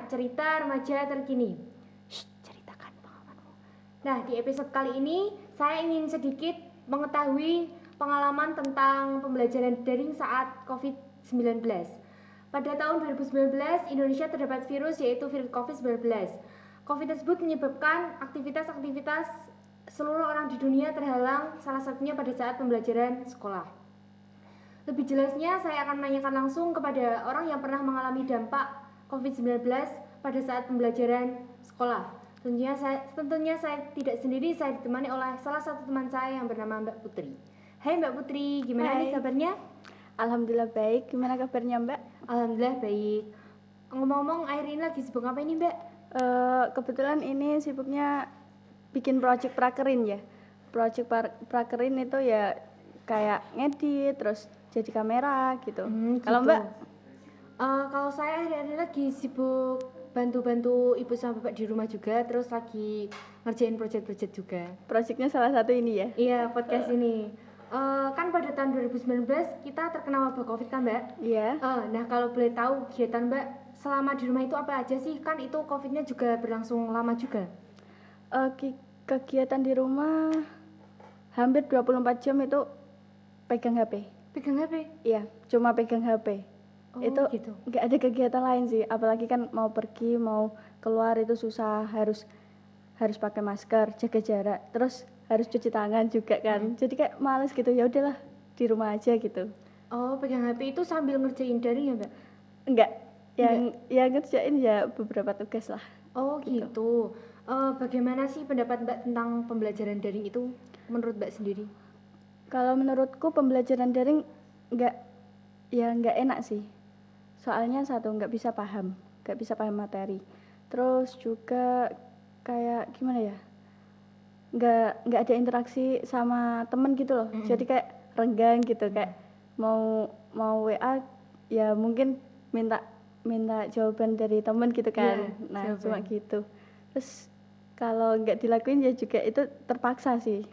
cerita remaja terkini. Ceritakan pengalamanmu. Nah, di episode kali ini saya ingin sedikit mengetahui pengalaman tentang pembelajaran daring saat COVID-19. Pada tahun 2019, Indonesia terdapat virus yaitu virus COVID-19. COVID tersebut menyebabkan aktivitas-aktivitas seluruh orang di dunia terhalang, salah satunya pada saat pembelajaran sekolah. Lebih jelasnya, saya akan menanyakan langsung kepada orang yang pernah mengalami dampak COVID-19 pada saat pembelajaran sekolah. Tentunya saya tidak sendiri, saya ditemani oleh salah satu teman saya yang bernama Mbak Putri. Hai Mbak Putri, gimana nih kabarnya? Alhamdulillah baik, gimana kabarnya Mbak? Alhamdulillah baik. Ngomong-ngomong, akhir ini lagi sibuk apa ini Mbak? Kebetulan ini sibuknya bikin project prakerin ya. Project prakerin itu ya kayak ngedit, terus jadi kamera gitu. Kalau Gitu. Mbak? Kalau saya akhir-akhir lagi sibuk bantu-bantu ibu sama bapak di rumah juga, terus lagi ngerjain project-project juga. Projectnya salah satu ini ya? Iya, podcast ini. Kan pada tahun 2019 kita terkena wabah COVID kan Mbak? Iya. Nah kalau boleh tahu kegiatan Mbak selama di rumah itu apa aja sih? Kan itu COVID-nya juga berlangsung lama juga. Kegiatan di rumah hampir 24 jam itu pegang HP. Pegang HP? Iya, cuma pegang HP. Itu gitu. nggak ada kegiatan lain sih, apalagi kan mau pergi, mau keluar itu susah, harus pakai masker, jaga jarak, terus harus cuci tangan juga kan. Jadi kayak males gitu, ya udahlah di rumah aja gitu. Oh, pegang HP itu sambil ngerjain daring ya Mbak? Enggak, yang ngerjain ya beberapa tugas lah. Oh gitu. Bagaimana sih pendapat Mbak tentang pembelajaran daring itu menurut Mbak sendiri? Kalau menurutku pembelajaran daring nggak enak sih. Soalnya satu nggak bisa paham materi. Terus juga kayak gimana ya? Nggak ada interaksi sama temen gitu loh. Jadi kayak renggang gitu, kayak mau WA ya mungkin minta jawaban dari temen gitu kan. Nah, cuma gitu. Terus kalau nggak dilakuin ya juga itu terpaksa sih,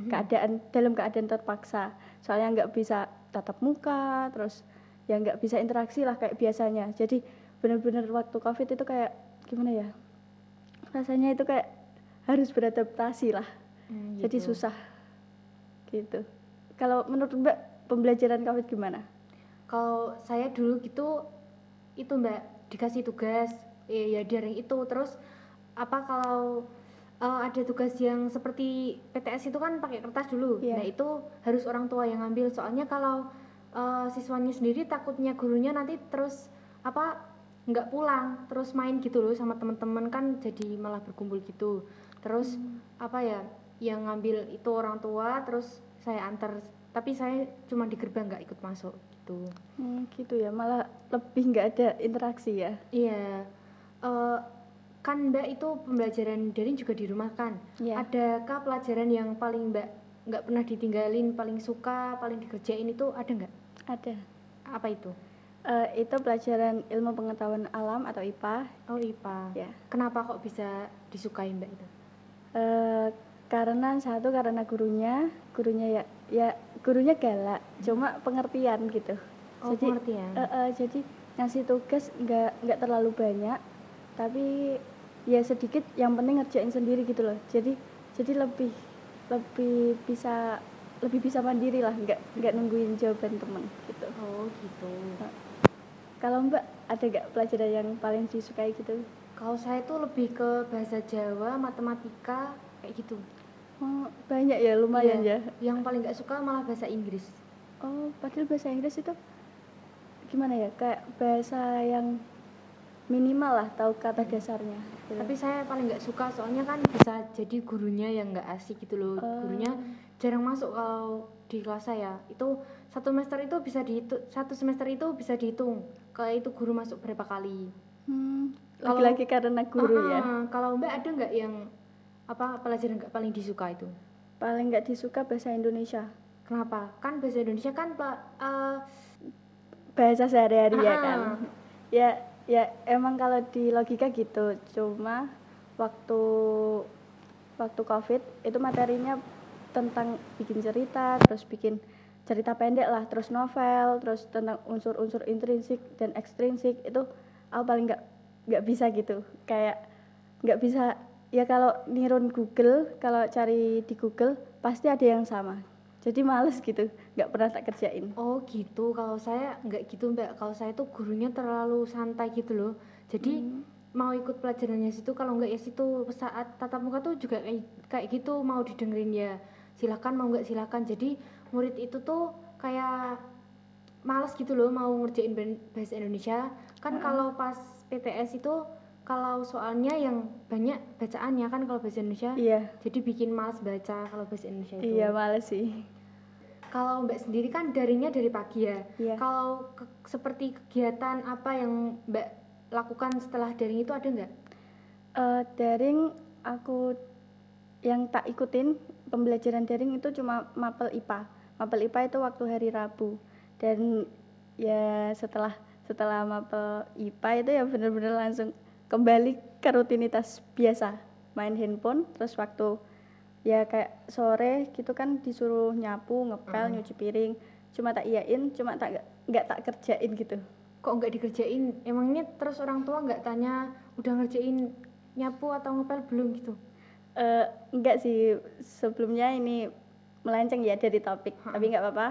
dalam keadaan terpaksa. Soalnya nggak bisa tatap muka, terus ya nggak bisa interaksi lah kayak biasanya. Jadi benar-benar waktu COVID itu kayak gimana ya, rasanya itu kayak harus beradaptasi lah. Gitu. Jadi susah gitu. Kalau menurut Mbak pembelajaran COVID gimana? Kalau saya dulu gitu itu Mbak dikasih tugas ya daring itu, terus kalau ada tugas yang seperti PTS itu kan pakai kertas dulu. Nah itu harus orang tua yang ngambil, soalnya kalau siswanya sendiri takutnya gurunya nanti terus nggak pulang terus main gitu loh sama teman-teman, kan jadi malah berkumpul gitu. Terus yang ngambil itu orang tua, terus saya antar, tapi saya cuma di gerbang, nggak ikut masuk gitu. Gitu ya, malah lebih nggak ada interaksi ya. Iya. Kan Mbak itu pembelajaran daring juga di rumah kan? Adakah pelajaran yang paling Mbak nggak pernah ditinggalin, paling suka, paling dikerjain itu ada nggak? Ada. Apa itu? Itu pelajaran ilmu pengetahuan alam atau IPA. Oh IPA. Ya. Kenapa kok bisa disukai Mbak itu? Karena gurunya ya gurunya galak, cuma pengertian gitu. Jadi, pengertian. Jadi ngasih tugas nggak terlalu banyak, tapi ya sedikit, yang penting ngerjain sendiri gitu loh. Jadi lebih bisa mandiri lah, nggak nungguin jawaban teman gitu. Oh gitu. Kalau Mbak ada nggak pelajaran yang paling disukai gitu? Kalau saya tuh lebih ke bahasa Jawa, matematika kayak gitu. Oh, banyak ya, lumayan ya. Yang paling nggak suka malah bahasa Inggris. Oh, padahal bahasa Inggris itu gimana ya, kayak bahasa yang minimal lah, tahu kata dasarnya gitu. Tapi saya paling nggak suka, soalnya kan bisa jadi gurunya yang nggak asik gitu loh. Gurunya jarang masuk kalau di kelas saya. Itu satu semester itu bisa dihitung kalau itu guru masuk berapa kali. Lagi-lagi karena guru ya. Kalau Mbak ada nggak yang pelajaran nggak paling disuka itu? Paling nggak disuka bahasa Indonesia. Kenapa? Kan bahasa Indonesia kan bahasa sehari-hari ya kan. Ya emang kalau di logika gitu, cuma waktu COVID itu materinya tentang bikin cerita, terus bikin cerita pendek lah, terus novel, terus tentang unsur-unsur intrinsik dan ekstrinsik, itu aku paling nggak bisa gitu, kayak nggak bisa ya. Kalau nirun Google, kalau cari di Google pasti ada yang sama, jadi males gitu, nggak pernah tak kerjain. Oh gitu, kalau saya nggak gitu Mbak. Kalau saya tuh gurunya terlalu santai gitu loh. Jadi mau ikut pelajarannya situ, kalau nggak ya situ saat tatap muka tuh juga kayak gitu, mau didengerin ya silakan, mau nggak silakan. Jadi murid itu tuh kayak males gitu loh mau ngerjain bahasa Indonesia. Kan kalau pas PTS itu kalau soalnya yang banyak bacaannya kan kalau bahasa Indonesia. Iya. Jadi bikin males baca kalau bahasa Indonesia itu. Iya, males sih. Kalau Mbak sendiri kan daringnya dari pagi ya. Iya. Kalau seperti kegiatan apa yang Mbak lakukan setelah daring itu ada nggak? Daring aku yang tak ikutin pembelajaran daring itu cuma mapel IPA. Mapel IPA itu waktu hari Rabu. Dan ya setelah mapel IPA itu ya benar-benar langsung kembali ke rutinitas biasa, main handphone. Terus waktu ya kayak sore gitu kan disuruh nyapu, ngepel, nyuci piring, cuma tak iyain, cuma tak nggak tak kerjain gitu. Kok nggak dikerjain? Emangnya terus orang tua nggak tanya udah ngerjain nyapu atau ngepel belum gitu? Enggak sih, sebelumnya ini melenceng ya dari topik, tapi nggak apa-apa.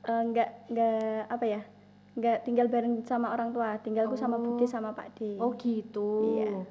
Nggak apa ya, nggak tinggal bareng sama orang tua, tinggalku sama Bude sama Pak D. Oh gitu. Iya.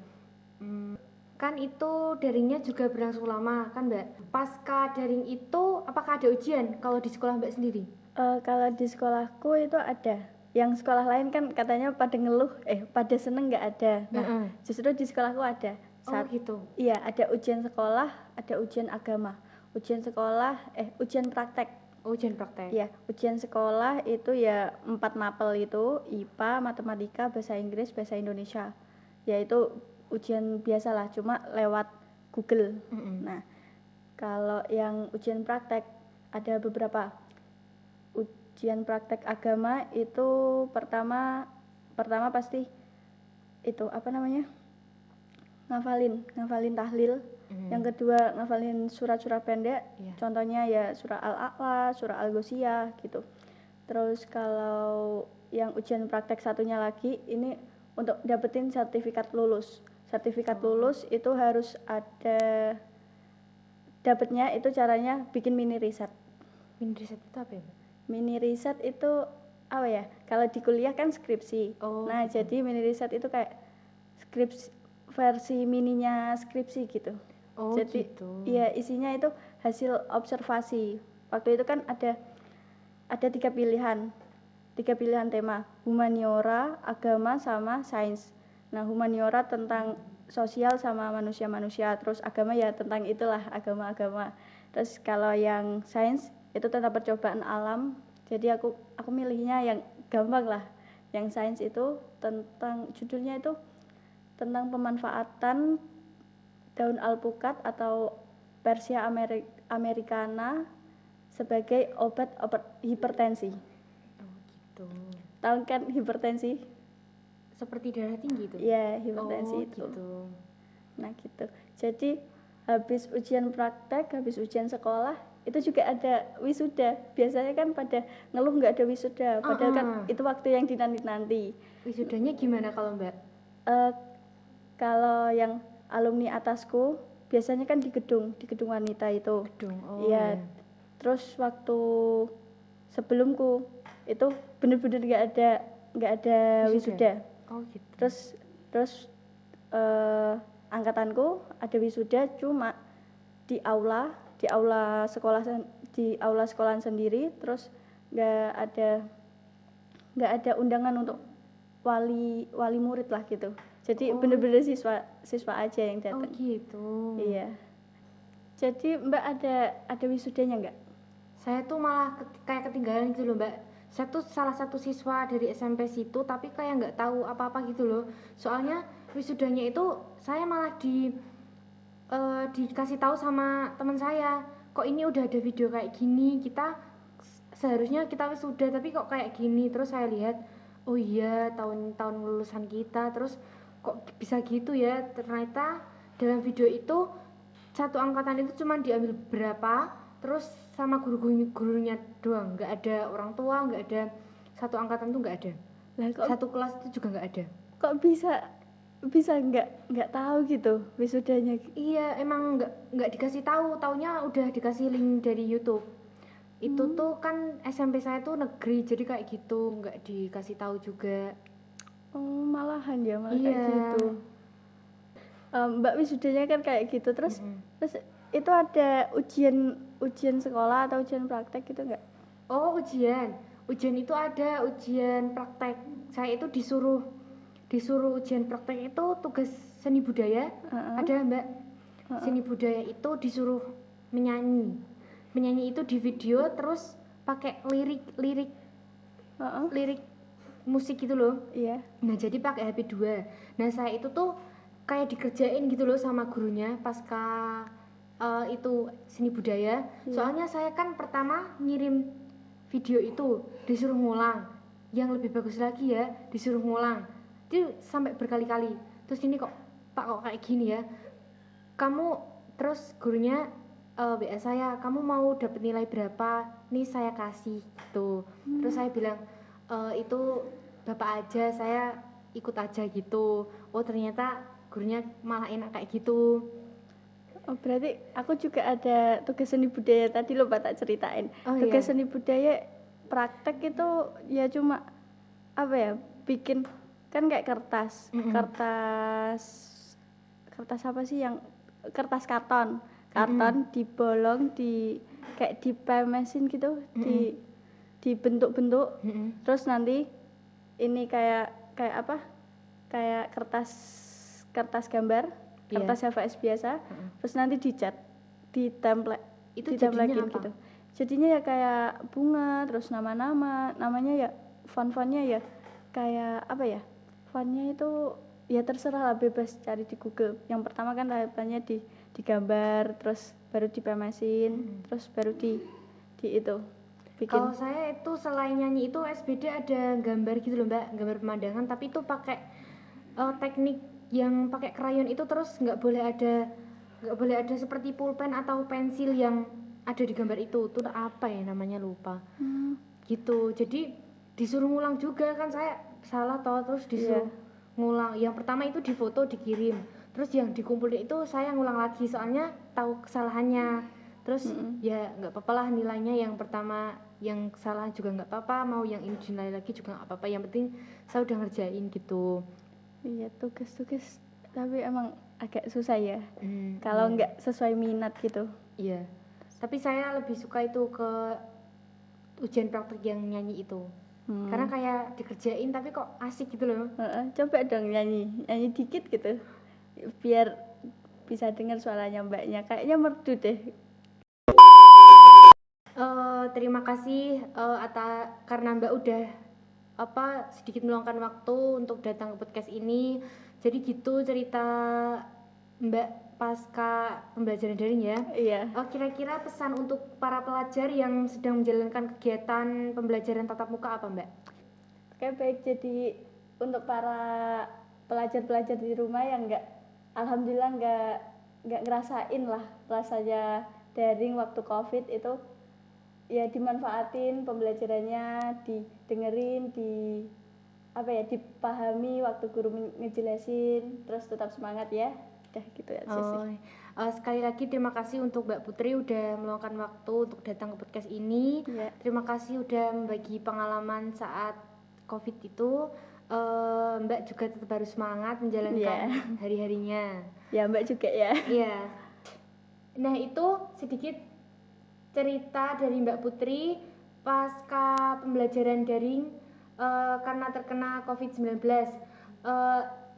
Kan itu daringnya juga berlangsung lama kan Mbak. Pasca daring itu apakah ada ujian kalau di sekolah Mbak sendiri? Kalau di sekolahku itu ada. Yang sekolah lain kan katanya pada ngeluh, pada seneng nggak ada. Nah, justru di sekolahku ada. Oh gitu. Iya, ada ujian sekolah, ada ujian agama. Ujian sekolah, ujian praktek. Ujian praktek. Iya, ujian sekolah itu ya 4 mapel itu, IPA, matematika, bahasa Inggris, bahasa Indonesia. Ya itu ujian biasalah, cuma lewat Google. Nah, kalau yang ujian praktek ada beberapa. Ujian praktek agama itu pertama pasti itu apa namanya? Ngafalin tahlil. Yang kedua ngafalin surat-surat pendek. Contohnya ya surah Al-A'la, surah Al-Ghasyiyah gitu. Terus kalau yang ujian praktek satunya lagi ini untuk dapetin sertifikat lulus. Sertifikat lulus itu harus ada, dapatnya itu caranya bikin mini riset. Mini riset itu apa ya? Mini riset itu apa ya? Kalau di kuliah kan skripsi. Nah, jadi mini riset itu kayak skripsi, versi mininya skripsi gitu. Jadi gitu. Iya, isinya itu hasil observasi. Waktu itu kan ada 3 pilihan. 3 pilihan tema, humaniora, agama sama sains. Nah, humaniora tentang sosial sama manusia-manusia, terus agama ya tentang itulah agama-agama. Terus kalau yang sains itu tentang percobaan alam. Jadi aku milihnya yang gampang lah. Yang sains itu tentang, judulnya itu tentang pemanfaatan daun alpukat atau Persia americana sebagai obat hipertensi. Oh gitu. Tahu kan hipertensi? Seperti darah tinggi itu? Iya, hipertensi itu. Gitu. Nah gitu. Jadi habis ujian praktek, habis ujian sekolah, itu juga ada wisuda. Biasanya kan pada ngeluh nggak ada wisuda, padahal kan itu waktu yang dinanti-nanti. Wisudanya gimana kalau Mbak? Kalau yang alumni atasku biasanya kan di gedung wanita itu. Iya. Terus waktu sebelumku itu bener-bener nggak ada wisuda. Oh gitu. Terus angkatanku ada wisuda cuma di aula sekolah, di aula sekolahan sendiri. Terus nggak ada undangan untuk wali murid lah gitu. Jadi bener-bener siswa aja yang datang. Oh gitu. Iya. Jadi Mbak ada wisudanya nggak? Saya tuh malah kayak ketinggalan gitu loh Mbak. Saya tuh salah satu siswa dari SMP situ, tapi kayak nggak tahu apa-apa gitu loh. Soalnya wisudanya itu saya malah dikasih tahu sama teman saya. Kok ini udah ada video kayak gini, kita seharusnya kita wisuda tapi kok kayak gini. Terus saya lihat, oh iya tahun lulusan kita. Terus kok bisa gitu ya, ternyata dalam video itu satu angkatan itu cuma diambil berapa, terus sama gurunya doang, nggak ada orang tua, nggak ada, satu angkatan tuh nggak ada. Lah, satu kelas itu juga nggak ada. Kok bisa bisa nggak tahu gitu wisudanya. Iya, emang nggak dikasih tahu, taunya udah dikasih link dari YouTube. Itu tuh kan SMP saya tuh negeri, jadi kayak gitu, nggak dikasih tahu juga. Oh, malahan ya malah kayak Iya. gitu. Mbak wisudanya kan kayak gitu, terus itu ada ujian sekolah atau ujian praktek gitu nggak? Oh, ujian itu ada ujian praktek. Saya itu disuruh ujian praktek itu tugas seni budaya. Ada Mbak. Seni budaya itu disuruh menyanyi itu di video, terus pakai lirik musik gitu loh. Iya. Nah, jadi pakai HP 2. Nah, saya itu tuh kayak dikerjain gitu loh sama gurunya pasca itu seni budaya. Soalnya saya kan pertama ngirim video itu disuruh ngulang, yang lebih bagus lagi ya disuruh ngulang, itu sampai berkali-kali. Terus ini kok Pak kok kayak gini ya, kamu, terus gurunya WA saya, kamu mau dapat nilai berapa nih saya kasih gitu. Terus saya bilang itu bapak aja, saya ikut aja gitu. Oh ternyata gurunya malah enak kayak gitu. Oh, berarti aku juga ada tugas seni budaya tadi loh Pak, tak ceritain. Tugas seni budaya praktek itu ya cuma apa ya, bikin kan kayak kertas apa sih, yang kertas karton dibolong, di kayak dipemesin gitu, dibentuk-bentuk, terus nanti ini kayak apa, kayak kertas gambar, kertas HVS biasa, terus nanti dicat, ditemplekin gitu. Jadinya ya kayak bunga, terus namanya ya font-fontnya ya kayak apa ya, fontnya itu ya terserah lah, bebas cari di Google. Yang pertama kan tahapannya digambar, terus baru dipemesin, terus baru di itu bikin. Kalau saya itu selain nyanyi itu SBD ada gambar gitu loh Mbak, gambar pemandangan, tapi itu pakai teknik yang pakai krayon itu, terus nggak boleh ada seperti pulpen atau pensil yang ada di gambar itu apa ya namanya, lupa. Gitu. Jadi disuruh ngulang juga kan, saya salah toh, terus disuruh ngulang. Yang pertama itu difoto dikirim, terus yang dikumpulin itu saya ngulang lagi soalnya tahu kesalahannya. Terus ya nggak apa-apa lah nilainya, yang pertama yang salah juga nggak apa-apa, mau yang ini dinilai lagi juga nggak apa-apa, yang penting saya udah ngerjain gitu. Iya, tugas tapi emang agak susah ya kalau nggak sesuai minat gitu. Iya, tapi saya lebih suka itu ke ujian praktek yang nyanyi itu, karena kayak dikerjain tapi kok asik gitu loh. Coba dong nyanyi dikit gitu biar bisa dengar suaranya Mbaknya, kayaknya merdu deh. Terima kasih karena Mbak udah sedikit meluangkan waktu untuk datang ke podcast ini. Jadi gitu cerita Mbak pasca pembelajaran daring ya. Iya. Kira-kira pesan untuk para pelajar yang sedang menjalankan kegiatan pembelajaran tatap muka apa Mbak? Oke, baik. Jadi untuk para pelajar-pelajar di rumah yang alhamdulillah nggak ngerasain lah rasanya daring waktu COVID itu, ya dimanfaatin pembelajarannya, didengerin, dipahami waktu guru ngejelasin, terus tetap semangat ya. Udah gitu aja sih. Sekali lagi terima kasih untuk Mbak Putri udah meluangkan waktu untuk datang ke podcast ini. Terima kasih udah membagi pengalaman saat COVID itu. Mbak juga tetap harus semangat menjalankan hari-harinya. Ya Mbak juga ya. Iya. Nah itu sedikit cerita dari Mbak Putri pasca pembelajaran daring karena terkena COVID-19.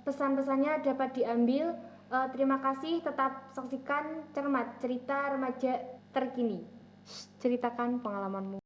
Pesan-pesannya dapat diambil. Terima kasih, tetap saksikan Cermat, cerita remaja terkini. Ceritakan pengalamanmu.